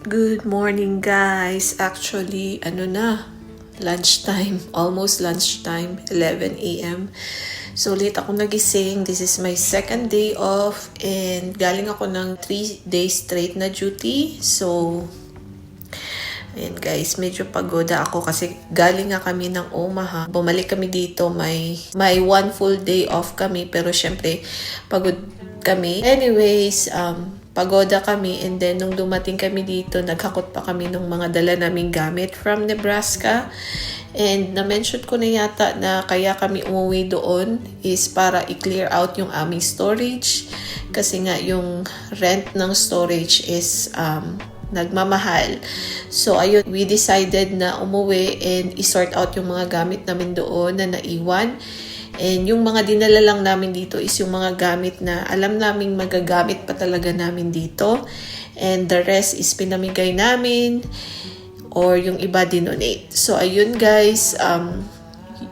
Good morning guys. Actually, lunchtime. Almost lunchtime, 11 a.m. So late ako nagising. This is my second day off and galing ako ng 3 days straight na duty. So ayan guys, medyo pagoda ako kasi galing nga kami ng Omaha. Bumalik kami dito, may 1 full day off kami pero syempre pagod kami. Anyways, pagoda kami and then nung dumating kami dito, naghakot pa kami ng mga dala naming gamit from Nebraska. And na-mention ko na yata na kaya kami umuwi doon is para i-clear out yung aming storage. Kasi nga yung rent ng storage is nagmamahal. So ayun, we decided na umuwi and i-sort out yung mga gamit namin doon na naiwan. And yung mga dinala lang namin dito is yung mga gamit na alam naming magagamit pa talaga namin dito. And the rest is pinamigay namin or yung iba dinonate. So ayun guys,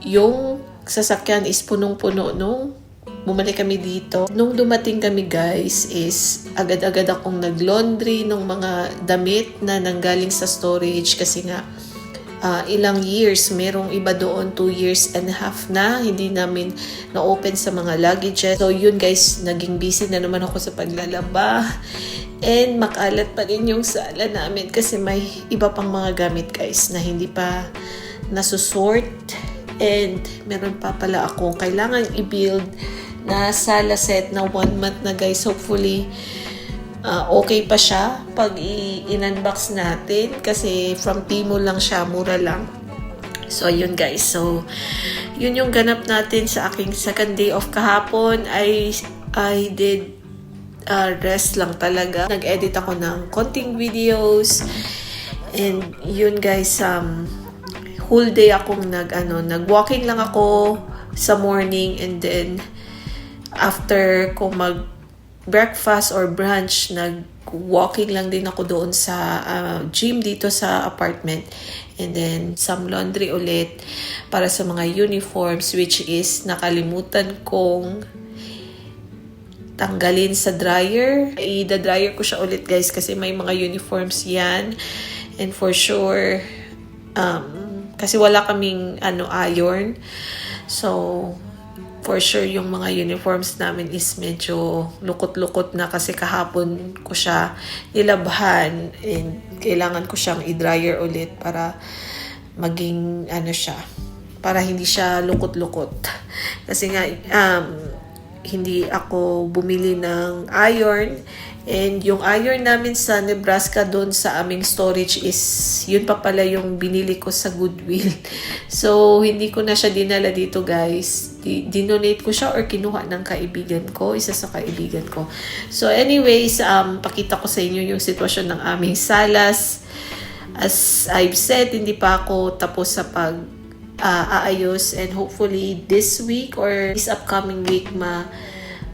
yung sasakyan is punong-puno nung bumalik kami dito. Nung dumating kami guys is agad-agad akong nag-laundry ng mga damit na nanggaling sa storage kasi nga ilang years, merong iba doon 2.5 years na hindi namin na-open sa mga luggages. So yun guys, naging busy na naman ako sa paglalaba and makalat pa rin yung sala namin kasi may iba pang mga gamit guys na hindi pa nasusort and meron pa pala akong kailangan i-build na sala set na 1 month na guys. Hopefully okay pa siya pag i-unbox natin kasi from Timo lang siya, mura lang. So yun guys, so yun yung ganap natin sa aking second day of kahapon. I did rest lang talaga. Nag-edit ako ng konting videos and yun guys, whole day akong nag-walking lang ako sa morning and then after ko breakfast or brunch, nag-walking lang din ako doon sa gym dito sa apartment. And then, some laundry ulit para sa mga uniforms which is nakalimutan kong tanggalin sa dryer. I-dryer ko siya ulit guys kasi may mga uniforms yan. And for sure, kasi wala kaming iron. So, for sure, yung mga uniforms namin is medyo lukot-lukot na kasi kahapon ko siya nilabhan and kailangan ko siyang i-dryer ulit para maging siya, para hindi siya lukot-lukot. Kasi nga, hindi ako bumili ng iron and yung iron namin sa Nebraska doon sa aming storage is yun pa pala yung binili ko sa Goodwill. So, hindi ko na siya dinala dito guys. Dinonate ko siya or kinuha ng kaibigan ko, isa sa kaibigan ko. So, anyways, pakita ko sa inyo yung sitwasyon ng aming salas. As I've said, hindi pa ako tapos sa aayos and hopefully this week or this upcoming week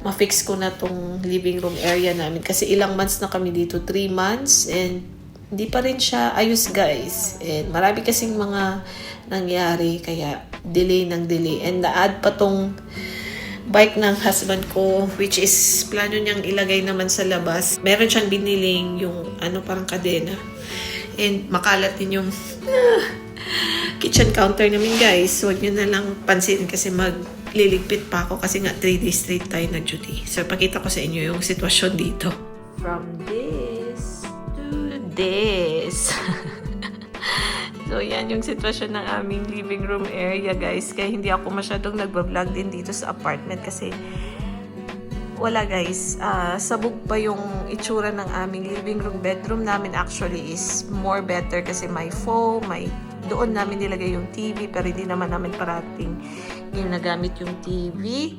ma-fix ko na tong living room area namin kasi ilang months na kami dito, 3 months and hindi pa rin siya ayos guys and marami kasing mga nangyari kaya delay and na-add pa tong bike ng husband ko which is plano niyang ilagay naman sa labas. Meron siyang biniling yung parang kadena and makalat din yung kitchen counter namin guys. So, huwag nyo na lang pansin kasi magliligpit pa ako kasi nga 3 days straight tayo na duty. So, pakita ko sa inyo yung sitwasyon dito. From this to this. So, yan yung sitwasyon ng aming living room area guys. Kaya hindi ako masyadong nagbablog din dito sa apartment kasi wala guys, sabog pa yung itsura ng aming living room. Bedroom namin actually is more better kasi may foam, doon namin nilagay yung TV pero hindi naman namin parating ginagamit yung TV.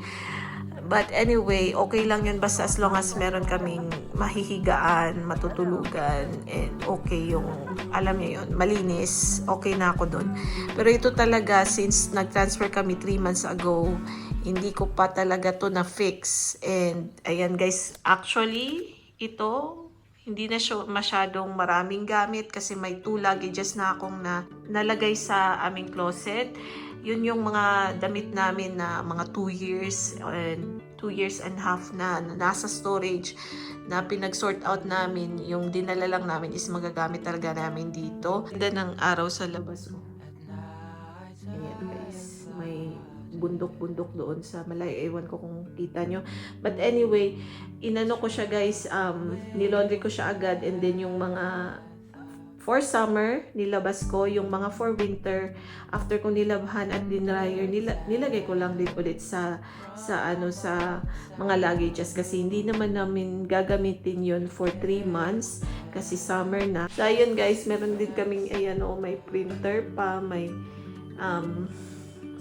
But anyway, okay lang yun basta as long as meron kaming mahihigaan, matutulugan, and okay yung, alam niyo yun, malinis, okay na ako doon. Pero ito talaga, since nag-transfer kami 3 months ago, hindi ko pa talaga to na-fix. And ayan guys, actually, ito, hindi na siya masyadong maraming gamit kasi may 2 luggages na akong nalagay sa aming closet. Yun yung mga damit namin na mga 2 years and 2.5 years na nasa storage na pinag-sort out namin. Yung dinala lang namin is magagamit talaga namin dito. Ganda ng araw sa labas. Oh. Ayan guys, may bundok-bundok doon sa malayo. Ewan ko kung kita nyo. But anyway, inano ko siya guys, nilondry ko siya agad, and then yung mga for summer, nilabas ko. Yung mga for winter, after kong nilabhan at dinryer, nilagay ko lang din ulit sa mga luggages kasi hindi naman namin gagamitin yun for 3 months kasi summer na. So ayun guys, meron din kaming ayan, may printer pa, may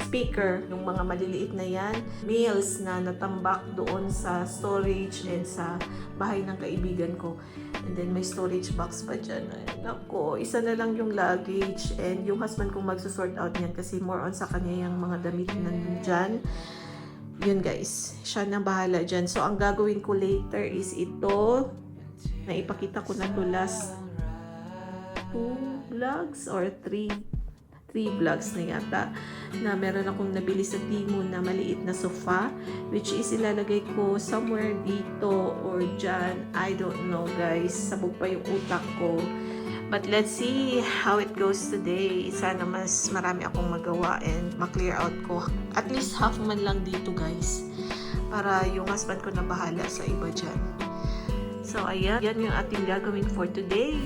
speaker, yung mga maliliit na yan, meals na natambak doon sa storage and sa bahay ng kaibigan ko. And then may storage box pa dyan. Ako, isa na lang yung luggage, and yung husband kong magsusort out niyan kasi more on sa kanya yung mga damit na dyan. Yun guys, siya na bahala dyan. So ang gagawin ko later is ito, na ipakita ko na to last 2 vlogs or 3 vlogs na yata, na meron akong nabili sa Temu na maliit na sofa, which is ilalagay ko somewhere dito or dyan. I don't know guys, sabog pa yung utak ko. But let's see how it goes today. Sana mas marami akong magawa and ma-clear out ko. At least half man lang dito guys, para yung husband ko na bahala sa iba dyan. So ayan, yan yung ating gagawin for today.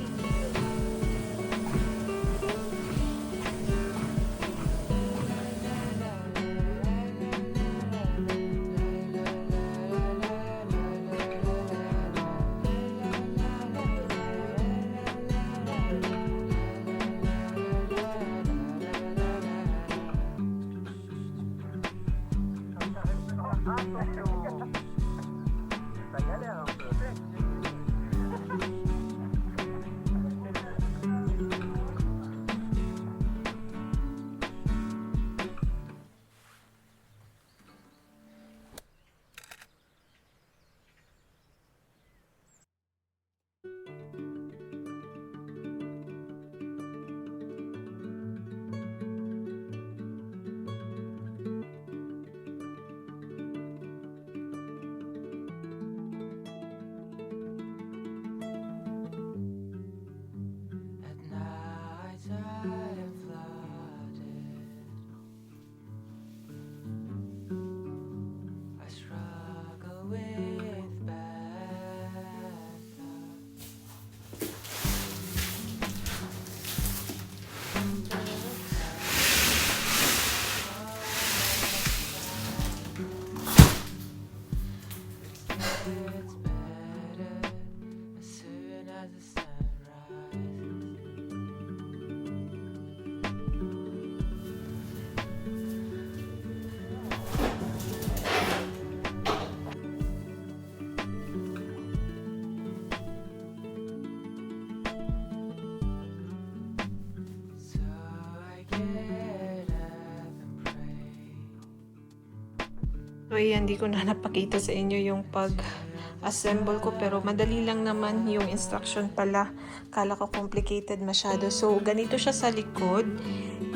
So ayan, hindi ko na napakita sa inyo yung pag-assemble ko, pero madali lang naman yung instruction pala. Kala ko complicated masyado. So ganito siya sa likod.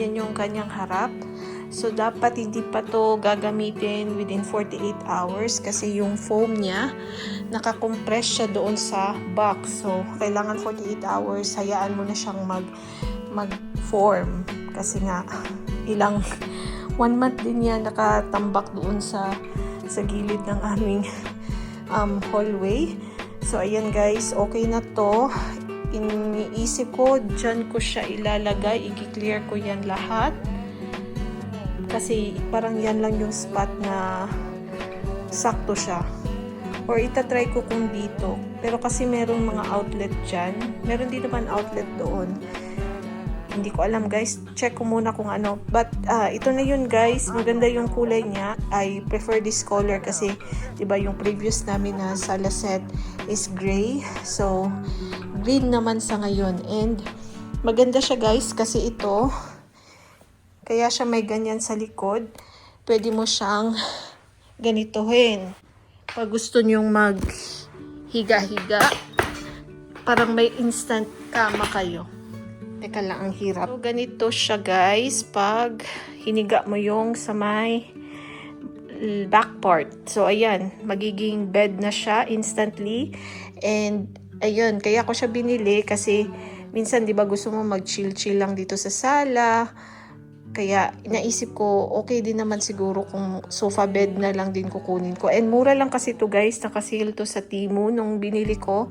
Yan yung kanyang harap. So dapat hindi pa to gagamitin within 48 hours kasi yung foam niya, nakakompress siya doon sa box. So kailangan 48 hours, hayaan mo na siyang mag-form. Kasi nga, ilang 1 month din yan nakatambak doon sa gilid ng aming hallway. So ayan guys, okay na to. Iniisip ko, dyan ko siya ilalagay, i-clear ko yan lahat. Kasi parang yan lang yung spot na sakto siya. Or itatry ko kung dito. Pero kasi meron mga outlet dyan. Meron din naman outlet doon. Hindi ko alam guys, check ko muna kung ano. But ito na yun guys, maganda yung kulay niya. I prefer this color kasi 'di ba yung previous namin na sala set is gray. So green naman sa ngayon, and maganda siya guys kasi ito, kaya siya may ganyan sa likod. Pwede mo siyang ganituhin. Pag gusto nyong mag higa-higa, parang may instant kama kayo. Teka lang, ang hirap. So, ganito siya guys, pag hiniga mo yung sa may back part. So, ayan, magiging bed na siya instantly. And, ayun, kaya ko siya binili kasi minsan, di ba, gusto mo mag-chill-chill lang dito sa sala. Kaya, naisip ko, okay din naman siguro kung sofa bed na lang din kukunin ko. And, mura lang kasi to guys, nakasale to sa Temu nung binili ko.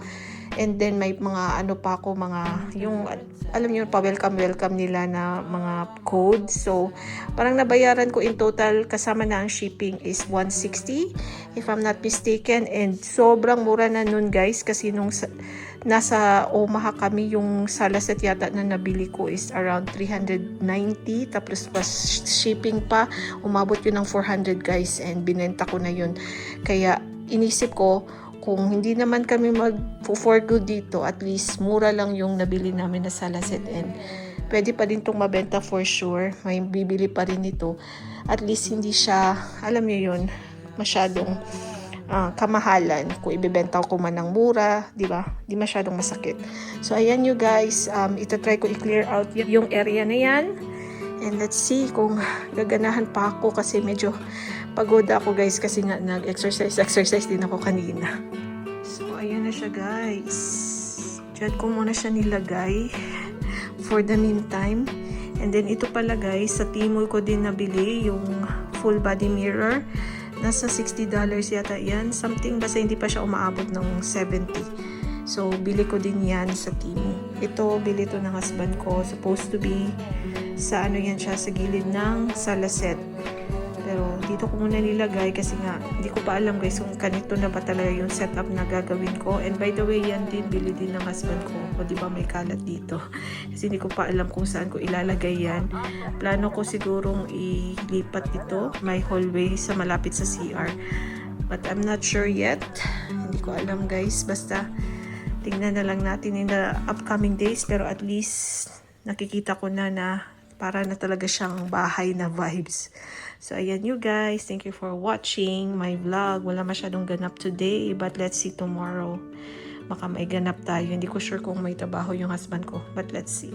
And then, may mga ano pa ako, mga, yung, alam niyo, pa-welcome nila na mga code. So, parang nabayaran ko in total, kasama na ang shipping is 160, if I'm not mistaken. And sobrang mura na nun guys, kasi nung nasa Omaha kami, yung salaset yata na nabili ko is around 390, tapos pas shipping pa, umabot yun ng 400 guys, and binenta ko na yun. Kaya, inisip ko, kung hindi naman kami mag-for good dito, at least mura lang yung nabili namin na salaset, and pwede pa din itong mabenta for sure. May bibili pa rin ito. At least hindi siya, alam niyo yun, masyadong kamahalan. Kung ibibenta ko man ng mura, di ba? Di masyadong masakit. So, ayan you guys. Itatry ko i-clear out yung area na yan. And let's see kung gaganahan pa ako kasi medyo pagod ako guys kasi nga nag-exercise din ako kanina. So, ayan na siya guys. Diyan ko muna siya nilagay for the meantime. And then ito pala guys, sa Temu ko din nabili yung full body mirror. Nasa $60 yata yan. Something, basta hindi pa siya umaabot ng 70. So, bili ko din yan sa Temu. Ito, bili to ng husband ko. Supposed to be sa ano yan siya, sa gilid ng salaset. Pero dito ko muna nilagay kasi nga hindi ko pa alam guys kung kanito na ba talaga yung setup na gagawin ko. And by the way, yan din bili din ng husband ko. O di ba may kalat dito. Kasi hindi ko pa alam kung saan ko ilalagay yan. Plano ko sigurong ilipat ito, may hallway sa malapit sa CR. But I'm not sure yet. Hindi ko alam guys. Basta tingnan na lang natin in the upcoming days. Pero at least nakikita ko na para na talaga siyang bahay na vibes. So, ayan you guys. Thank you for watching my vlog. Wala masyadong ganap today, but let's see tomorrow. Baka may ganap tayo. Hindi ko sure kung may trabaho yung husband ko, but let's see.